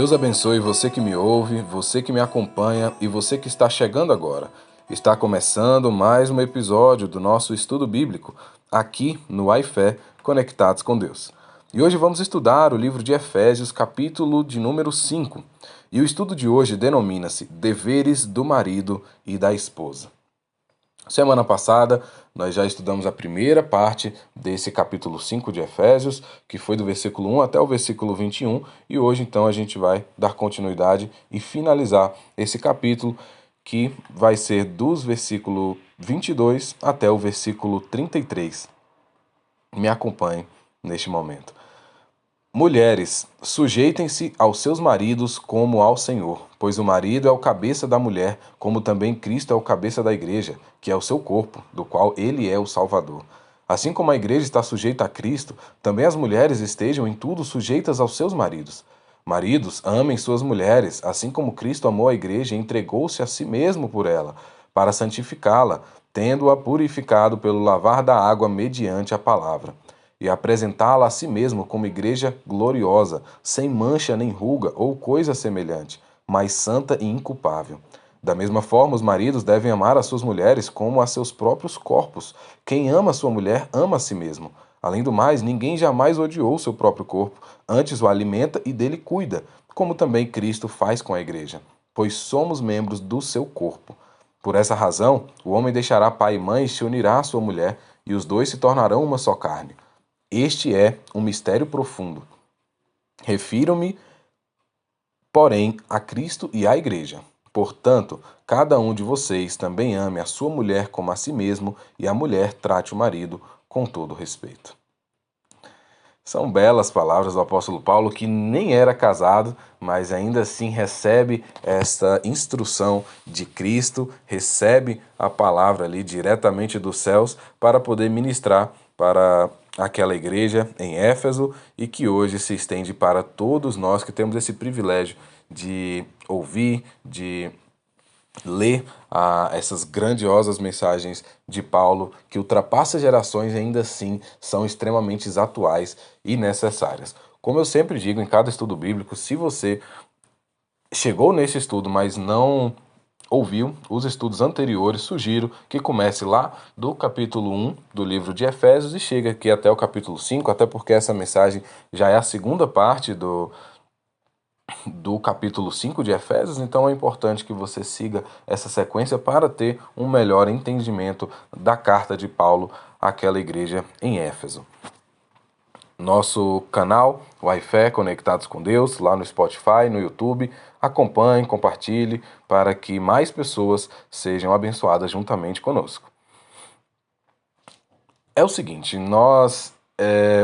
Deus abençoe você que me ouve, você que me acompanha e você que está chegando agora. Está começando mais um episódio do nosso estudo bíblico, aqui no iFé Conectados com Deus. E hoje vamos estudar o livro de Efésios, capítulo de número 5. E o estudo de hoje denomina-se Deveres do Marido e da Esposa. Semana passada, nós já estudamos a primeira parte desse capítulo 5 de Efésios, que foi do versículo 1 até o versículo 21, e hoje então a gente vai dar continuidade e finalizar esse capítulo, que vai ser dos versículos 22 até o versículo 33. Me acompanhe neste momento. Mulheres, sujeitem-se aos seus maridos como ao Senhor, pois o marido é o cabeça da mulher, como também Cristo é o cabeça da igreja, que é o seu corpo, do qual ele é o Salvador. Assim como a igreja está sujeita a Cristo, também as mulheres estejam em tudo sujeitas aos seus maridos. Maridos, amem suas mulheres, assim como Cristo amou a igreja e entregou-se a si mesmo por ela, para santificá-la, tendo-a purificado pelo lavar da água mediante a palavra, e apresentá-la a si mesmo como igreja gloriosa, sem mancha nem ruga ou coisa semelhante, mas santa e inculpável. Da mesma forma, os maridos devem amar as suas mulheres como a seus próprios corpos. Quem ama sua mulher, ama a si mesmo. Além do mais, ninguém jamais odiou seu próprio corpo, antes o alimenta e dele cuida, como também Cristo faz com a igreja, pois somos membros do seu corpo. Por essa razão, o homem deixará pai e mãe e se unirá à sua mulher, e os dois se tornarão uma só carne. Este é um mistério profundo. Refiro-me, porém, a Cristo e à Igreja. Portanto, cada um de vocês também ame a sua mulher como a si mesmo, e a mulher trate o marido com todo respeito. São belas palavras do apóstolo Paulo, que nem era casado, mas ainda assim recebe esta instrução de Cristo, recebe a palavra ali diretamente dos céus para poder ministrar para aquela igreja em Éfeso e que hoje se estende para todos nós que temos esse privilégio de ouvir, de ler essas grandiosas mensagens de Paulo que ultrapassam gerações e ainda assim são extremamente atuais e necessárias. Como eu sempre digo em cada estudo bíblico, se você chegou nesse estudo, mas não ouviu os estudos anteriores, sugiro que comece lá do capítulo 1 do livro de Efésios e chegue aqui até o capítulo 5, até porque essa mensagem já é a segunda parte do capítulo 5 de Efésios, então é importante que você siga essa sequência para ter um melhor entendimento da carta de Paulo àquela igreja em Éfeso. Nosso canal, o iFé Conectados com Deus, lá no Spotify, no YouTube. Acompanhe, compartilhe, para que mais pessoas sejam abençoadas juntamente conosco. É o seguinte, nós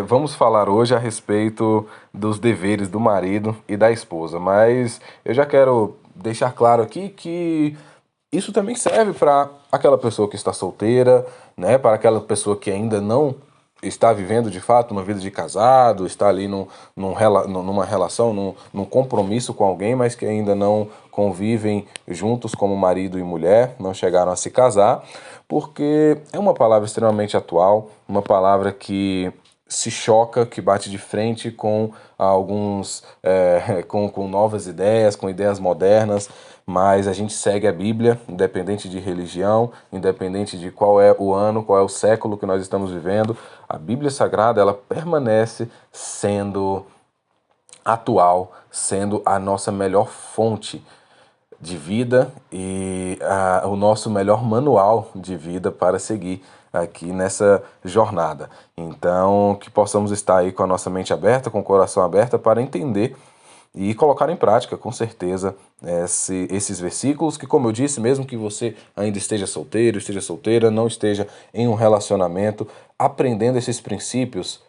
vamos falar hoje a respeito dos deveres do marido e da esposa, mas eu já quero deixar claro aqui que isso também serve para aquela pessoa que está solteira, né, para aquela pessoa que ainda não está vivendo de fato uma vida de casado, está ali numa relação, num compromisso com alguém, mas que ainda não convivem juntos como marido e mulher, não chegaram a se casar, porque é uma palavra extremamente atual, uma palavra que se choca, que bate de frente com alguns, com novas ideias, com ideias modernas, mas a gente segue a Bíblia, independente de religião, independente de qual é o ano, qual é o século que nós estamos vivendo, a Bíblia Sagrada, ela permanece sendo atual, sendo a nossa melhor fonte de vida e o nosso melhor manual de vida para seguir aqui nessa jornada. Então, que possamos estar aí com a nossa mente aberta, com o coração aberto para entender e colocar em prática, com certeza, esses versículos que, como eu disse, mesmo que você ainda esteja solteiro, esteja solteira, não esteja em um relacionamento, aprendendo esses princípios,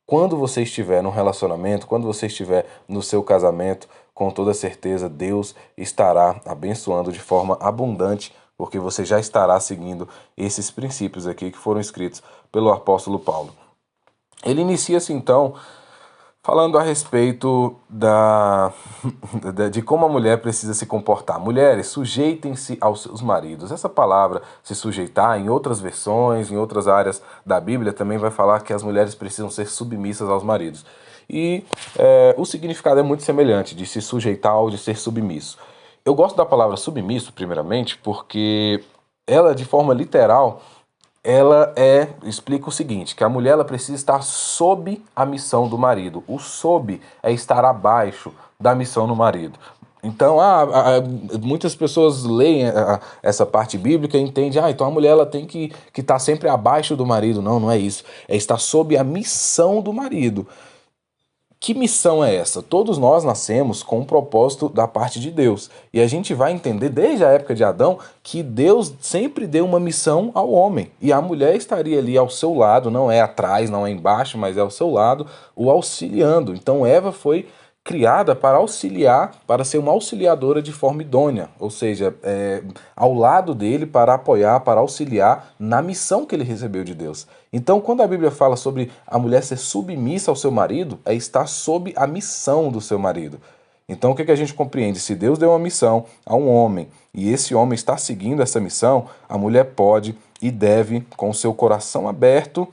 quando você estiver num relacionamento, quando você estiver no seu casamento, com toda certeza Deus estará abençoando de forma abundante, porque você já estará seguindo esses princípios aqui que foram escritos pelo apóstolo Paulo. Ele inicia-se então falando a respeito de como a mulher precisa se comportar. Mulheres, sujeitem-se aos seus maridos. Essa palavra, se sujeitar, em outras versões, em outras áreas da Bíblia, também vai falar que as mulheres precisam ser submissas aos maridos. E o significado é muito semelhante, de se sujeitar ou de ser submisso. Eu gosto da palavra submisso, primeiramente, porque ela, de forma literal, explica o seguinte, que a mulher ela precisa estar sob a missão do marido. O sob é estar abaixo da missão do marido. Então, muitas pessoas leem essa parte bíblica e entendem, então a mulher ela tem que estar sempre abaixo do marido. Não, não é isso. É estar sob a missão do marido. Que missão é essa? Todos nós nascemos com um propósito da parte de Deus. E a gente vai entender desde a época de Adão que Deus sempre deu uma missão ao homem. E a mulher estaria ali ao seu lado, não é atrás, não é embaixo, mas é ao seu lado, o auxiliando. Então Eva foi criada para auxiliar, para ser uma auxiliadora de forma idônea, ou seja, ao lado dele para apoiar, para auxiliar na missão que ele recebeu de Deus. Então, quando a Bíblia fala sobre a mulher ser submissa ao seu marido, é estar sob a missão do seu marido. Então, o que a gente compreende? Se Deus deu uma missão a um homem e esse homem está seguindo essa missão, a mulher pode e deve, com o seu coração aberto,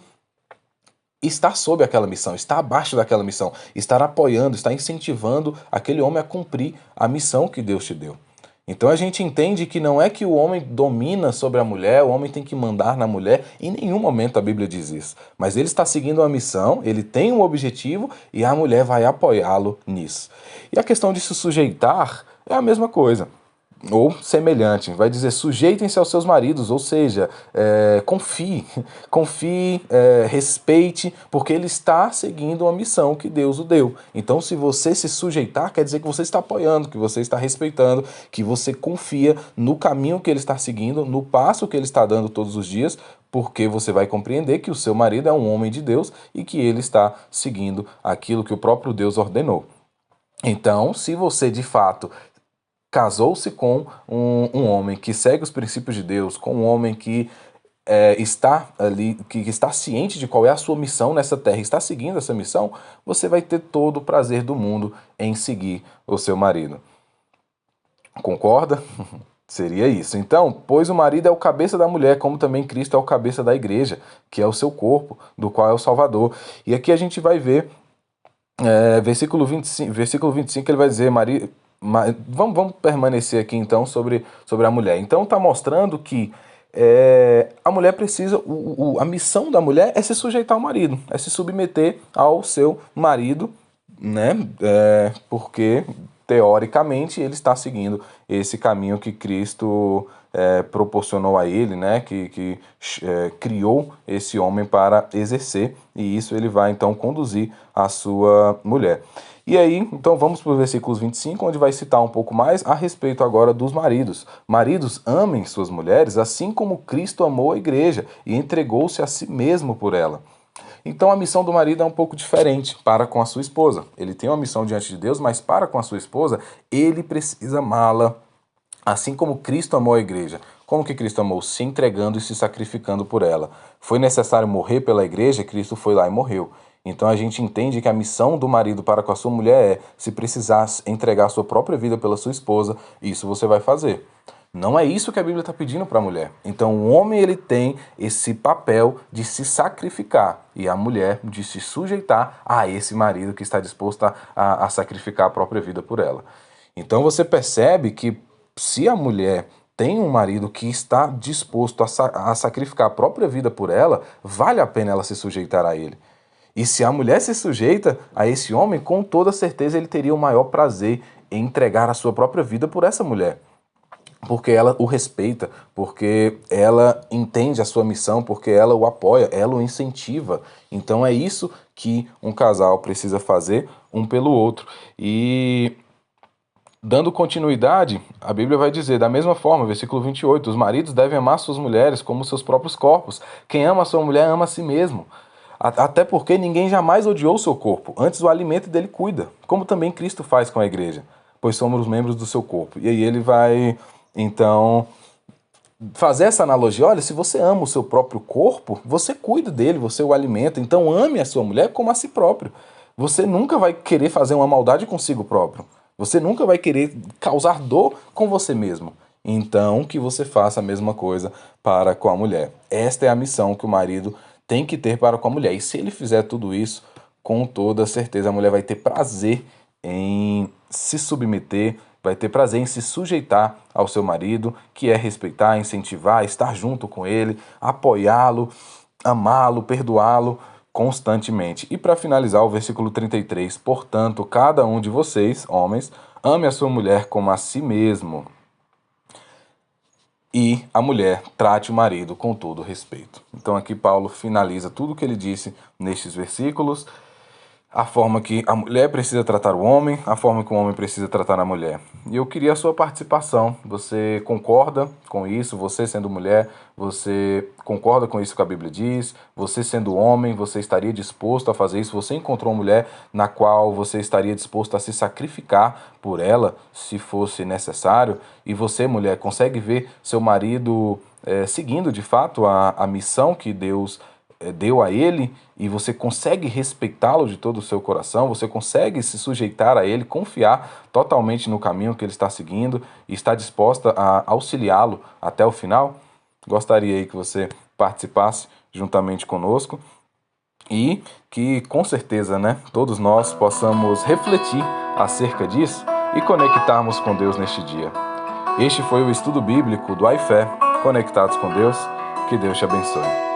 estar sob aquela missão, estar abaixo daquela missão, estar apoiando, estar incentivando aquele homem a cumprir a missão que Deus te deu. Então a gente entende que não é que o homem domina sobre a mulher, o homem tem que mandar na mulher, em nenhum momento a Bíblia diz isso. Mas ele está seguindo uma missão, ele tem um objetivo e a mulher vai apoiá-lo nisso. E a questão de se sujeitar é a mesma coisa. Ou semelhante, vai dizer sujeitem-se aos seus maridos, ou seja, confie, respeite, porque ele está seguindo uma missão que Deus o deu. Então, se você se sujeitar, quer dizer que você está apoiando, que você está respeitando, que você confia no caminho que ele está seguindo, no passo que ele está dando todos os dias, porque você vai compreender que o seu marido é um homem de Deus e que ele está seguindo aquilo que o próprio Deus ordenou. Então, se você de fato casou-se com um homem que segue os princípios de Deus, com um homem que está ali, que está ciente de qual é a sua missão nessa terra, está seguindo essa missão, você vai ter todo o prazer do mundo em seguir o seu marido. Concorda? Seria isso. Então, pois o marido é o cabeça da mulher, como também Cristo é o cabeça da igreja, que é o seu corpo, do qual é o Salvador. E aqui a gente vai ver, versículo 25, ele vai dizer, vamos permanecer aqui então sobre a mulher. Então está mostrando que a mulher precisa, a missão da mulher é se sujeitar ao marido, é se submeter ao seu marido, né? Porque teoricamente ele está seguindo esse caminho que Cristo proporcionou a ele, né? Que criou esse homem para exercer, e isso ele vai então conduzir a sua mulher. E aí, então vamos para os versículos 25, onde vai citar um pouco mais a respeito agora dos maridos. Maridos, amem suas mulheres, assim como Cristo amou a igreja e entregou-se a si mesmo por ela. Então a missão do marido é um pouco diferente para com a sua esposa. Ele tem uma missão diante de Deus, mas para com a sua esposa, ele precisa amá-la, assim como Cristo amou a igreja. Como que Cristo amou? Se entregando e se sacrificando por ela. Foi necessário morrer pela igreja, Cristo foi lá e morreu. Então a gente entende que a missão do marido para com a sua mulher é, se precisar entregar a sua própria vida pela sua esposa, isso você vai fazer. Não é isso que a Bíblia está pedindo para a mulher. Então o homem ele tem esse papel de se sacrificar e a mulher de se sujeitar a esse marido que está disposto a sacrificar a própria vida por ela. Então você percebe que se a mulher tem um marido que está disposto a sacrificar a própria vida por ela, vale a pena ela se sujeitar a ele. E se a mulher se sujeita a esse homem, com toda certeza ele teria o maior prazer em entregar a sua própria vida por essa mulher. Porque ela o respeita, porque ela entende a sua missão, porque ela o apoia, ela o incentiva. Então é isso que um casal precisa fazer um pelo outro. E dando continuidade, a Bíblia vai dizer, da mesma forma, versículo 28, os maridos devem amar suas mulheres como seus próprios corpos. Quem ama a sua mulher ama a si mesmo. Até porque ninguém jamais odiou o seu corpo, antes o alimento dele cuida, como também Cristo faz com a igreja, pois somos os membros do seu corpo. E aí ele vai, então, fazer essa analogia, olha, se você ama o seu próprio corpo, você cuida dele, você o alimenta, então ame a sua mulher como a si próprio. Você nunca vai querer fazer uma maldade consigo próprio. Você nunca vai querer causar dor com você mesmo. Então, que você faça a mesma coisa para com a mulher. Esta é a missão que o marido tem que ter para com a mulher. E se ele fizer tudo isso, com toda certeza a mulher vai ter prazer em se submeter, vai ter prazer em se sujeitar ao seu marido, que é respeitar, incentivar, estar junto com ele, apoiá-lo, amá-lo, perdoá-lo constantemente. E para finalizar, o versículo 33, portanto, cada um de vocês, homens, ame a sua mulher como a si mesmo. E a mulher trate o marido com todo respeito. Então aqui Paulo finaliza tudo o que ele disse nestes versículos, a forma que a mulher precisa tratar o homem, a forma que o homem precisa tratar a mulher. E eu queria a sua participação. Você concorda com isso? Você sendo mulher, você concorda com isso que a Bíblia diz? Você sendo homem, você estaria disposto a fazer isso? Você encontrou uma mulher na qual você estaria disposto a se sacrificar por ela, se fosse necessário? E você, mulher, consegue ver seu marido seguindo de fato a missão que Deus deu a ele, e você consegue respeitá-lo de todo o seu coração, você consegue se sujeitar a ele, confiar totalmente no caminho que ele está seguindo e está disposta a auxiliá-lo até o final? Gostaria aí que você participasse juntamente conosco e que com certeza, né, todos nós possamos refletir acerca disso e conectarmos com Deus neste dia. Este foi o estudo bíblico do iFé, Conectados com Deus. Que Deus te abençoe.